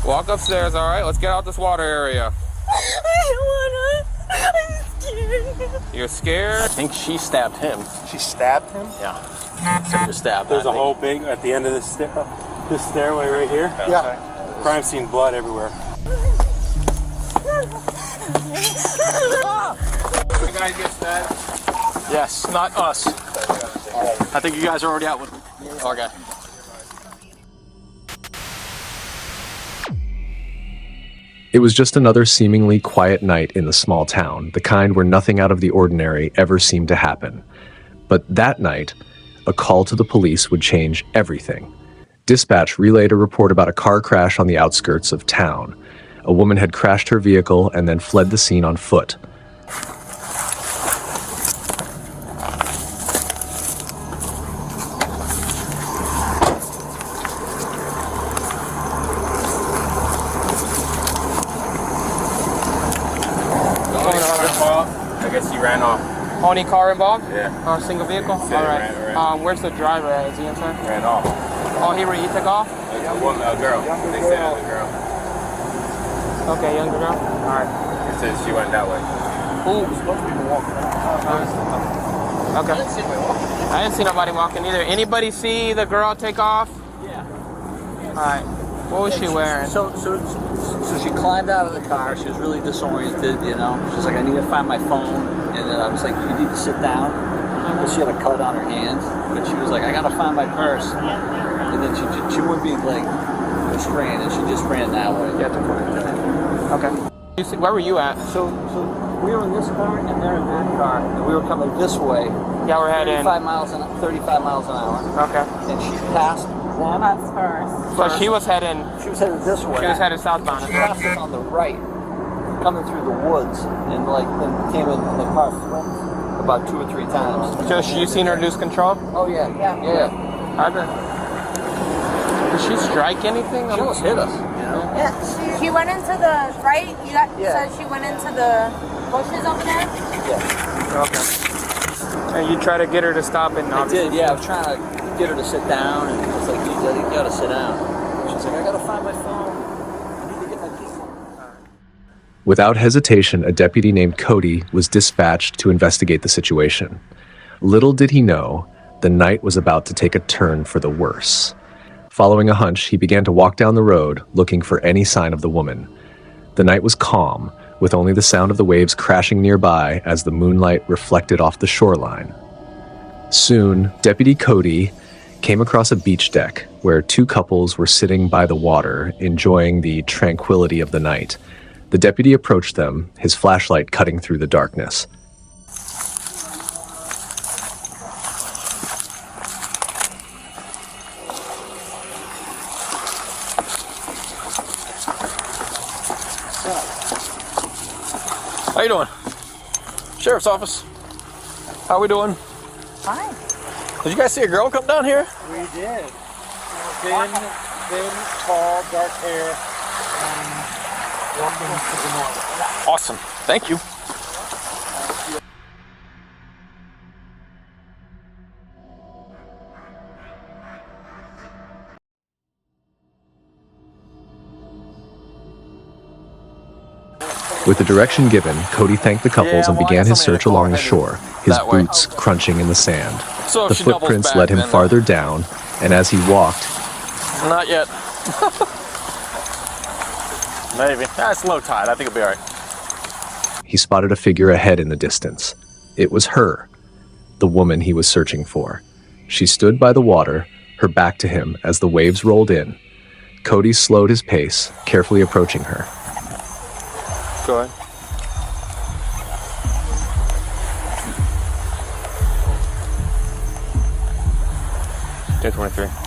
Walk upstairs, all right? Let's get out this water area. I don't wanna. I'm scared. You're scared? I think she stabbed him. She stabbed him? Yeah. Took a stab. There's a hole big at the end of this stairway right here. Yeah. Crime scene, blood everywhere. You guys get stabbed? Yes, not us. I think you guys are already out with. Okay. It was just another seemingly quiet night in the small town, the kind where nothing out of the ordinary ever seemed to happen. But that night, a call to the police would change everything. Dispatch relayed a report about a car crash on the outskirts of town. A woman had crashed her vehicle and then fled the scene on foot. I guess he ran off. Only car involved? Yeah. Single vehicle? All Yeah, right. Where's the driver at? Is he inside? Ran off. Oh, he took off? A girl. They said it was a girl. Okay, younger girl? All right. They said she went that way. Ooh. Okay. I didn't see nobody walking either. Anybody see the girl take off? Yeah. All right. What was she wearing? So she climbed out of the car. She was really disoriented, you know. She's like, I need to find my phone. And then I was like, you need to sit down. Because she had a cut on her hand. But she was like, I gotta find my purse. And then she wouldn't be like restrained, and she just ran that way. Yeah, okay. Where were you at? So we were in this car, and they're in that car, and we were coming this way. Yeah, we're heading 35 miles an hour. Okay. And she passed them. Us first. So she was heading. She was headed this way. She was headed southbound. She passed us on the right, coming through the woods, and like then came in the car flipped about 2 or 3 times. So you seen her lose control? Oh yeah. Did she strike anything? She almost hit us. You know? Yeah, she went into the right. So she went into the bushes over there. Yeah. Okay. And you try to get her to stop, and I did. Yeah, I was trying to get her to sit down, and it's like, you gotta sit down. She's like, I gotta find my phone. I need to get my keys. Without hesitation, a deputy named Cody was dispatched to investigate the situation. Little did he know, the night was about to take a turn for the worse. Following a hunch, he began to walk down the road, looking for any sign of the woman. The night was calm, with only the sound of the waves crashing nearby as the moonlight reflected off the shoreline. Soon, Deputy Cody came across a beach deck where 2 couples were sitting by the water, enjoying the tranquility of the night. The deputy approached them, his flashlight cutting through the darkness. How you doing? Sheriff's office. How we doing? Fine. Did you guys see a girl come down here? We did. Thin, tall, dark hair, walking to the north. Awesome. Thank you. With the direction given, Cody thanked the couples and began his search along the shore, his boots crunching in the sand. So The footprints led him farther down, and as he walked, Not yet. Maybe. It's low tide. I think it'll be all right. he spotted a figure ahead in the distance. It was her, the woman he was searching for. She stood by the water, her back to him as the waves rolled in. Cody slowed his pace, carefully approaching her. Go ahead.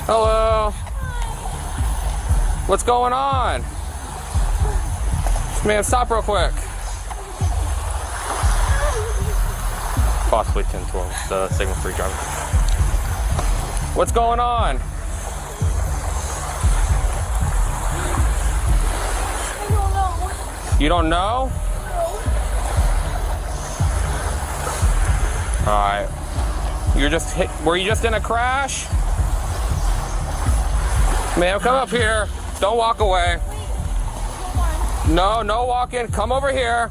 Hello. What's going on? Man, stop real quick. Possibly 1012, the signal free driver. What's going on? I don't know. You don't know? Alright. Were you just in a crash? Ma'am, come up here. Don't walk away. No, no walking. Come over here.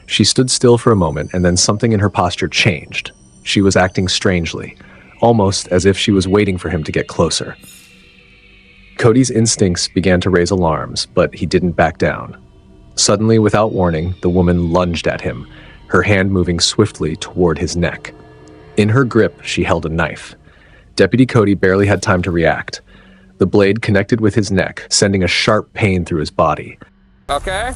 She stood still for a moment, and then something in her posture changed. She was acting strangely, almost as if she was waiting for him to get closer. Cody's instincts began to raise alarms, but he didn't back down. Suddenly, without warning, the woman lunged at him, her hand moving swiftly toward his neck. In her grip, she held a knife. Deputy Cody barely had time to react. The blade connected with his neck, sending a sharp pain through his body. Okay?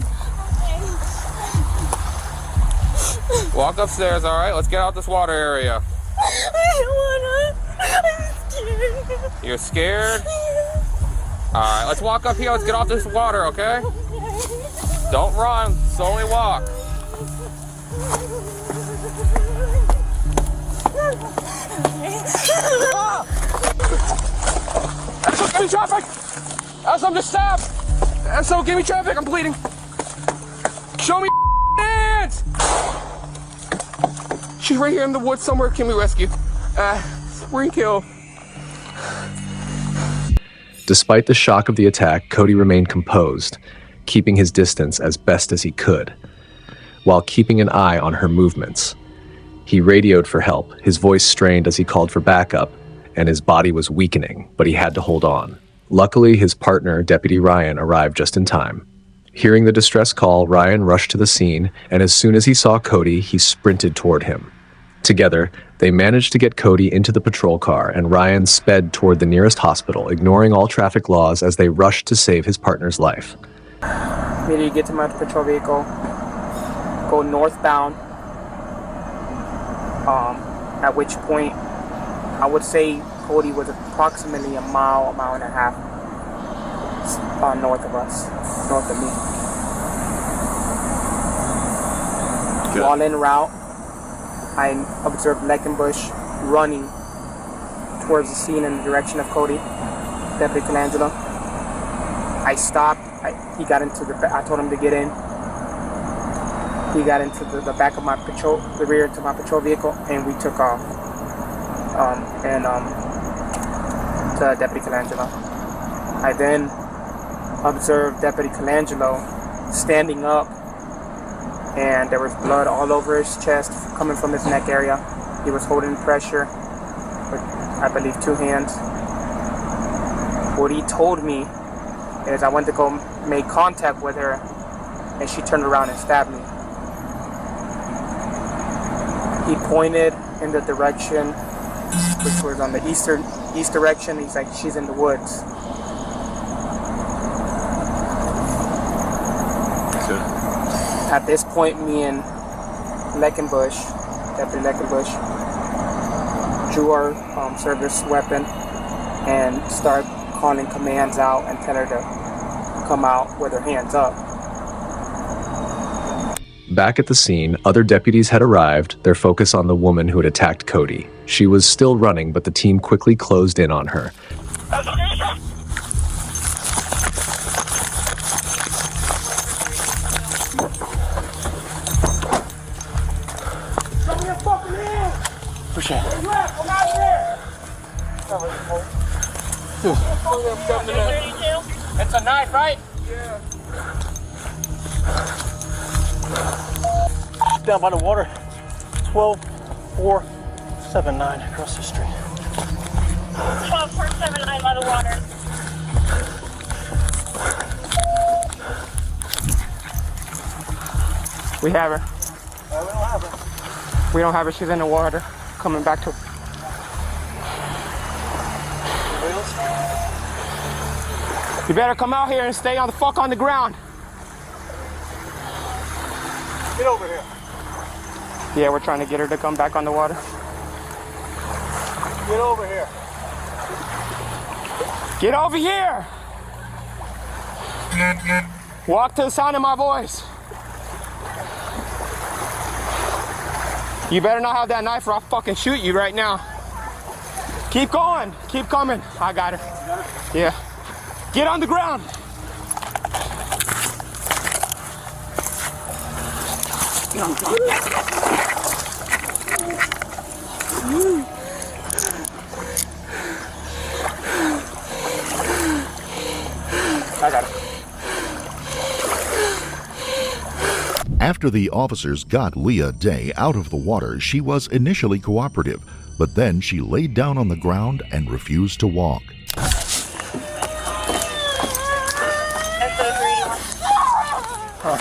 Walk upstairs, all right? Let's get out this water area. I don't wanna. I'm scared. You're scared? All right, let's walk up here. Let's get off this water, okay? Don't run. Slowly walk. SO, give me traffic! SO, I'm just stabbed! SO, give me traffic, I'm bleeding! Show me hands! She's right here in the woods somewhere, can we rescue? Spring kill. Despite the shock of the attack, Cody remained composed, keeping his distance as best as he could, while keeping an eye on her movements. He radioed for help, his voice strained as he called for backup, and his body was weakening, but he had to hold on. Luckily, his partner, Deputy Ryan, arrived just in time. Hearing the distress call, Ryan rushed to the scene, and as soon as he saw Cody, he sprinted toward him. Together, they managed to get Cody into the patrol car, and Ryan sped toward the nearest hospital, ignoring all traffic laws as they rushed to save his partner's life. Immediately get to my patrol vehicle, go northbound, at which point I would say Cody was approximately a mile and a half north of us, north of me. Good. While en route, I observed Leckenbush running towards the scene in the direction of Cody, Deputy Colangelo. I stopped. He got into I told him to get in. He got into the back of my patrol, the rear to my patrol vehicle, and we took off. To Deputy Colangelo. I then observed Deputy Colangelo standing up, and there was blood all over his chest coming from his neck area. He was holding pressure with, I believe, 2 hands. What he told me is I went to go make contact with her, and she turned around and stabbed me. He pointed in the direction which was on the east direction. He's like, she's in the woods. Good. At this point, me and Leckenbush, Deputy Leckenbush, drew our service weapon and started calling commands out and tell her to come out with her hands up. Back at the scene, other deputies had arrived, their focus on the woman who had attacked Cody. She was still running, but the team quickly closed in on her. Push it. I'm out here. It's a knife, right? Yeah. Down by the water, 12479 across the street. 12479 by the water. We have her. We don't have her. We don't have her. She's in the water. Coming back to. You better come out here and stay on the fuck on the ground. Get over here. Yeah, we're trying to get her to come back on the water. Get over here. Get over here! Walk to the sound of my voice. You better not have that knife or I'll fucking shoot you right now. Keep going. Keep coming. I got her. Yeah. Get on the ground. I got it. After the officers got Leah Day out of the water, she was initially cooperative, but then she laid down on the ground and refused to walk. Oh,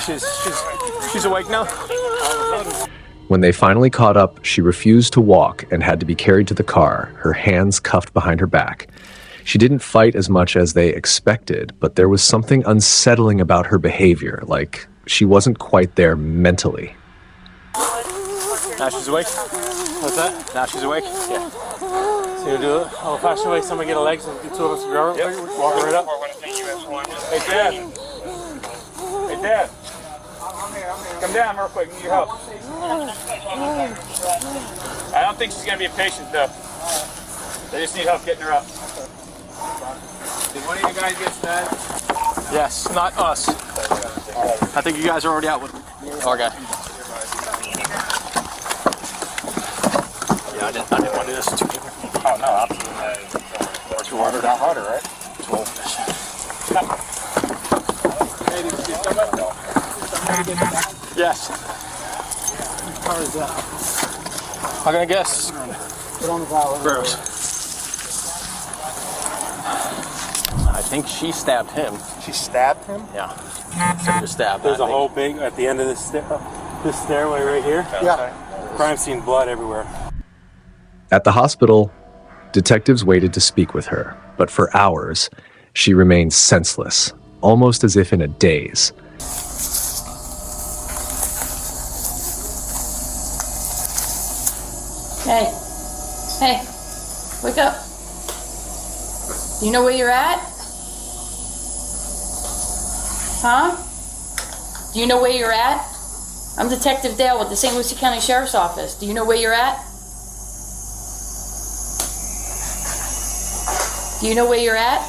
she's awake now? When they finally caught up, she refused to walk and had to be carried to the car, her hands cuffed behind her back. She didn't fight as much as they expected, but there was something unsettling about her behavior, like she wasn't quite there mentally. Now she's awake? What's that? Now she's awake? Yeah. So you do it? Oh, fast away, somebody get her legs and the two of us grab her. Yep. Walk her right up. Hey, Dad. Hey, Dad. Come down real quick, need your help. I don't think she's going to be a patient, though. They just need help getting her up. Did one of you guys get stabbed? Yes, not us. I think you guys are already out with me. Okay. Yeah, I didn't want to do this to two people. Oh, no, absolutely. 200. Not harder, right? 12 fish. Yes. How is that? I'm gonna guess. Put on the valve. Gross. I think she stabbed him. She stabbed him? Yeah. Took the stab. There's a whole big, at the end of this stairway right here. Yeah. Crime scene, blood everywhere. At the hospital, detectives waited to speak with her, but for hours, she remained senseless, almost as if in a daze. Hey. Hey. Wake up. Do you know where you're at? Huh? Do you know where you're at? I'm Detective Dale with the St. Lucie County Sheriff's Office. Do you know where you're at? Do you know where you're at?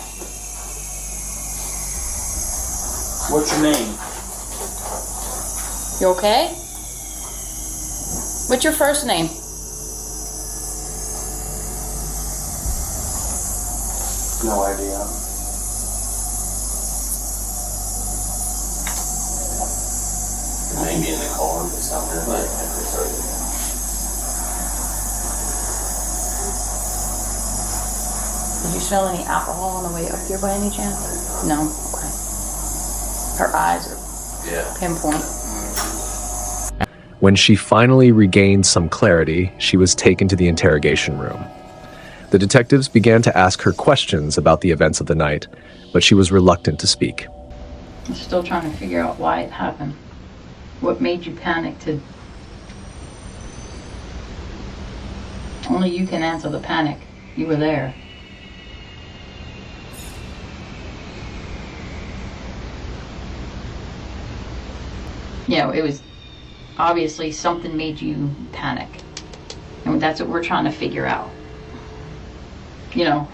What's your name? You okay? What's your first name? No idea. Maybe in the car or something. Did you smell any alcohol on the way up here by any chance? No? Okay. Her eyes are pinpoint. When she finally regained some clarity, she was taken to the interrogation room. The detectives began to ask her questions about the events of the night, but she was reluctant to speak. I'm still trying to figure out why it happened. What made you panic to... Only you can answer the panic. You were there. Yeah, it was obviously something made you panic. And that's what we're trying to figure out. You know,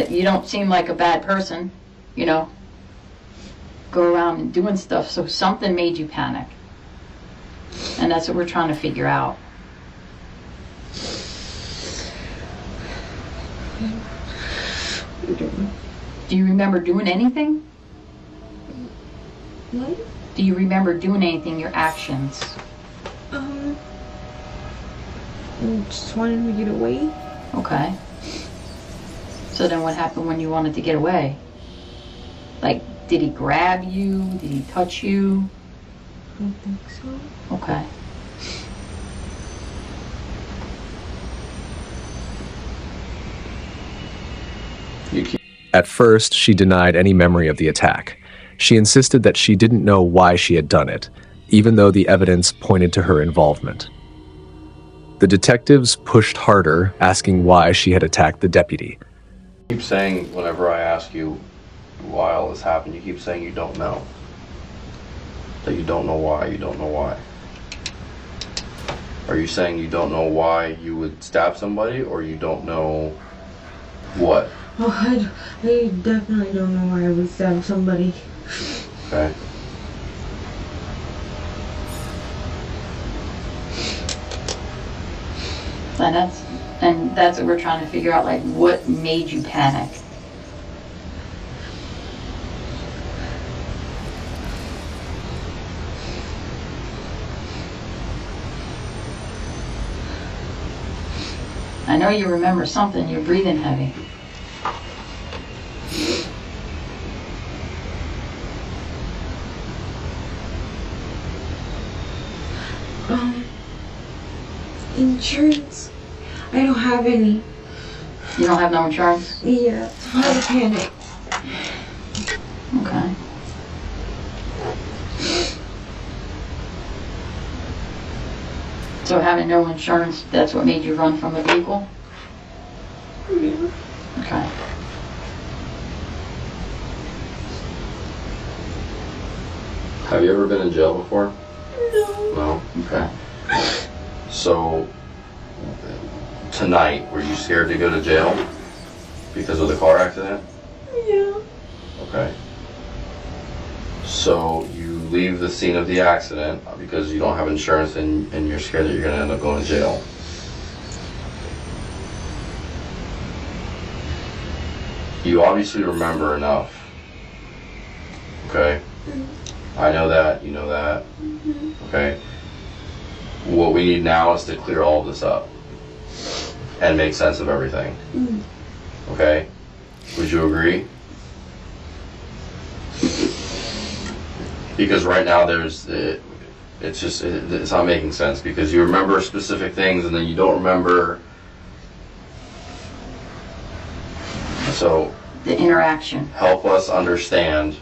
you don't seem like a bad person, you know, go around and doing stuff, so something made you panic. And that's what we're trying to figure out. Do you remember doing anything? What? Do you remember doing anything, your actions? I just wanted to get away. Okay. So then what happened when you wanted to get away? Like, did he grab you? Did he touch you? I don't think so. Okay. At first, she denied any memory of the attack. She insisted that she didn't know why she had done it, even though the evidence pointed to her involvement. The detectives pushed harder, asking why she had attacked the deputy. You keep saying, whenever I ask you why all this happened, you keep saying you don't know. That you don't know why, you don't know why. Are you saying you don't know why you would stab somebody, or you don't know what? Oh, I definitely don't know why I would stab somebody. Okay. And that's what we're trying to figure out, like, what made you panic? I know you remember something. You're breathing heavy. Insurance. I don't have any. You don't have no insurance? Yeah, I have a panic. Okay. So having no insurance, that's what made you run from the vehicle? Yeah. Okay. Have you ever been in jail before? No. No? Okay. So, tonight, were you scared to go to jail because of the car accident? Yeah. Okay. So, you leave the scene of the accident because you don't have insurance and you're scared that you're going to end up going to jail. You obviously remember enough. Okay? I know that, you know that. Okay? What we need now is to clear all of this up and make sense of everything. Okay? Would you agree? Because right now it's not making sense because you remember specific things and then you don't remember. So The interaction. help us understand.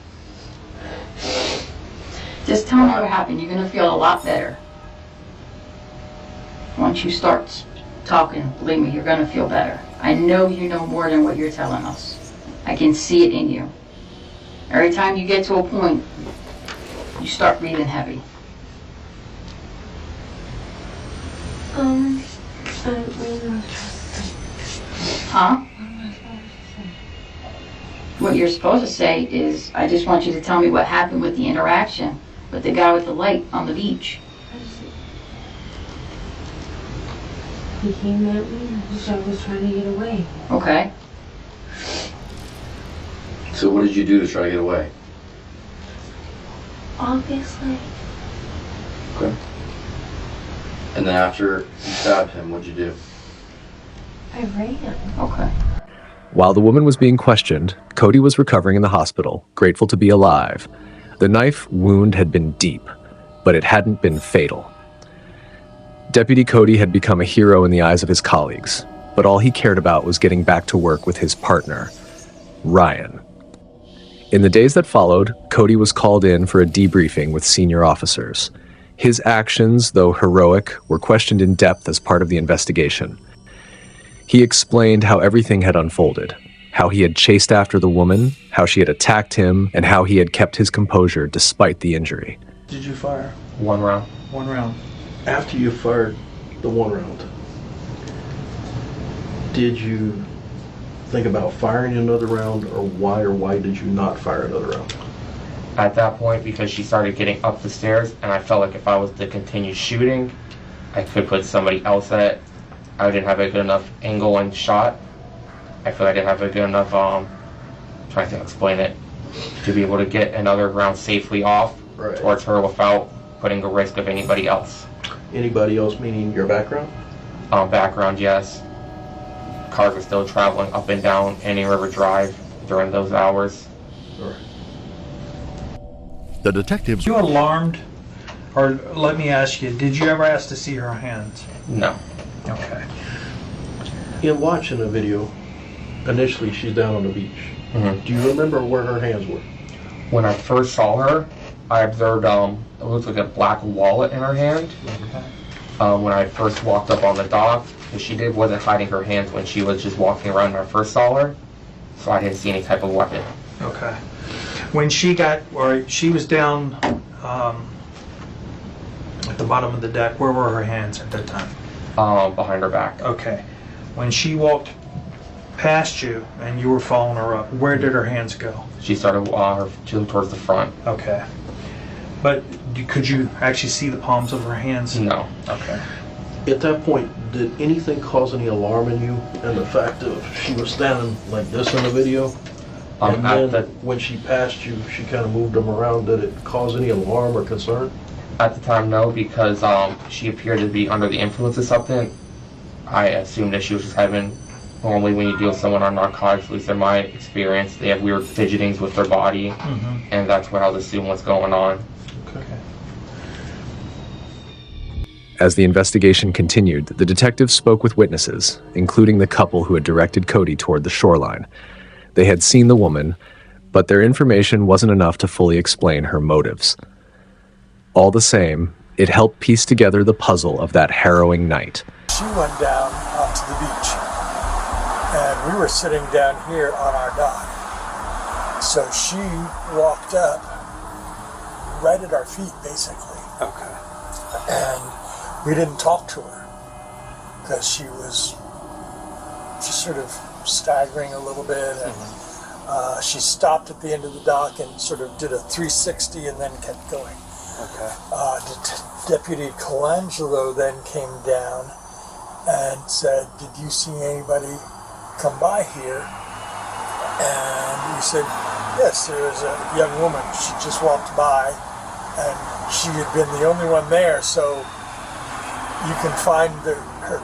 Just tell me what happened. You're going to feel a lot better. Once you start talking, believe me, you're going to feel better. I know you know more than what you're telling us. I can see it in you. Every time you get to a point, you start breathing heavy. I don't know. Huh? What you're supposed to say is, I just want you to tell me what happened with the interaction with the guy with the light on the beach. He came at me. I was trying to get away. Okay. So what did you do to try to get away? Obviously. Okay. And then after you stabbed him, what'd you do? I ran. Okay. While the woman was being questioned, Cody was recovering in the hospital, grateful to be alive. The knife wound had been deep, but it hadn't been fatal. Deputy Cody had become a hero in the eyes of his colleagues, but all he cared about was getting back to work with his partner, Ryan. In the days that followed, Cody was called in for a debriefing with senior officers. His actions, though heroic, were questioned in depth as part of the investigation. He explained how everything had unfolded, how he had chased after the woman, how she had attacked him, and how he had kept his composure despite the injury. Did you fire? One round. One round. After you fired the one round, did you think about firing another round, or why did you not fire another round? At that point, because she started getting up the stairs, and I felt like if I was to continue shooting, I could put somebody else at it. I didn't have a good enough angle and shot. I feel like I didn't have a good enough, trying to explain it, to be able to get another round safely off towards her without putting a risk of anybody else. Anybody else meaning your background? Background, yes. Cars were still traveling up and down Any River Drive during those hours. All right. The detectives... Were you alarmed? Or let me ask you, did you ever ask to see her hands? No. Okay. In watching the video, initially she's down on the beach. Mm-hmm. Do you remember where her hands were? When I first saw her, I observed it looked like a black wallet in her hand. Okay. When I first walked up on the dock, what she did wasn't hiding her hands when she was just walking around when I first saw her, so I didn't see any type of weapon. Okay. When she was down at the bottom of the deck, where were her hands at that time? Behind her back. Okay. When she walked past you and you were following her up, where did her hands go? She started towards the front. Okay. But could you actually see the palms of her hands? No. Okay. At that point, did anything cause any alarm in you? And the fact of she was standing like this in the video, and then when she passed you, she kind of moved them around. Did it cause any alarm or concern? At the time, no, because she appeared to be under the influence of something. I assumed that she was just having, normally when you deal with someone on narcotics, at least in my experience, they have weird fidgetings with their body, and that's what I was assuming was going on. Okay. As the investigation continued, the detectives spoke with witnesses, including the couple who had directed Cody toward the shoreline. They had seen the woman, but their information wasn't enough to fully explain her motives. All the same, it helped piece together the puzzle of that harrowing night. She went down onto the beach, and we were sitting down here on our dock. So she walked up right at our feet, basically. Okay. And we didn't talk to her because she was just sort of staggering a little bit, and she stopped at the end of the dock and sort of did a 360 and then kept going. Okay. Deputy Colangelo then came down and said, "Did you see anybody come by here?" And we said, "Yes, there was a young woman. She just walked by, and she had been the only one there, so you can find her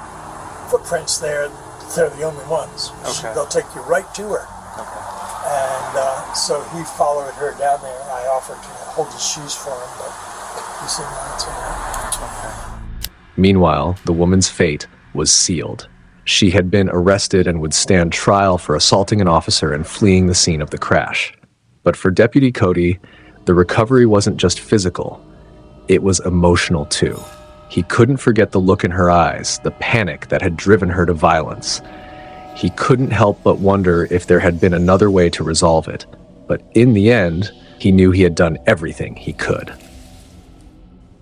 footprints there. They're the only ones. Okay. They'll take you right to her." Okay. And so he followed her down there. I offered to hold his shoes for him, but he seemed not to. Okay. Meanwhile, the woman's fate was sealed. She had been arrested and would stand trial for assaulting an officer and fleeing the scene of the crash. But for Deputy Cody, the recovery wasn't just physical, it was emotional too. He couldn't forget the look in her eyes, the panic that had driven her to violence. He couldn't help but wonder if there had been another way to resolve it. But in the end, he knew he had done everything he could.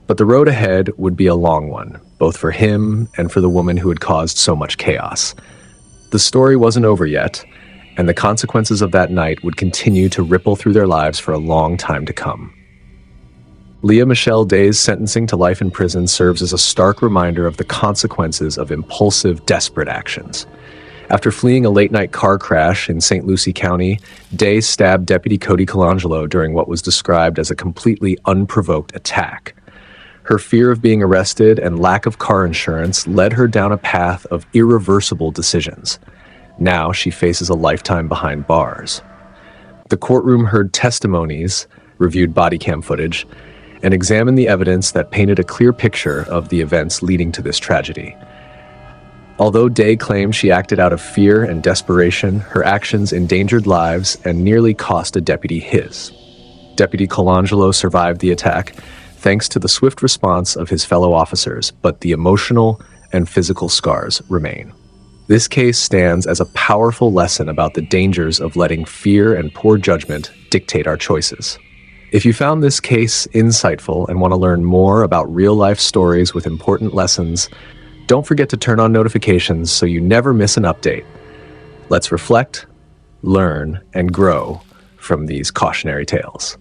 But the road ahead would be a long one, both for him and for the woman who had caused so much chaos. The story wasn't over yet, and the consequences of that night would continue to ripple through their lives for a long time to come. Leah Michelle Day's sentencing to life in prison serves as a stark reminder of the consequences of impulsive, desperate actions. After fleeing a late-night car crash in St. Lucie County, Day stabbed Deputy Cody Colangelo during what was described as a completely unprovoked attack. Her fear of being arrested and lack of car insurance led her down a path of irreversible decisions. Now she faces a lifetime behind bars. The courtroom heard testimonies, reviewed Bodycam footage, and examined the evidence that painted a clear picture of the events leading to this tragedy. Although Day claimed she acted out of fear and desperation, her actions endangered lives and nearly cost a deputy his. Deputy Colangelo survived the attack thanks to the swift response of his fellow officers, but the emotional and physical scars remain. This case stands as a powerful lesson about the dangers of letting fear and poor judgment dictate our choices. If you found this case insightful and want to learn more about real-life stories with important lessons, don't forget to turn on notifications so you never miss an update. Let's reflect, learn, and grow from these cautionary tales.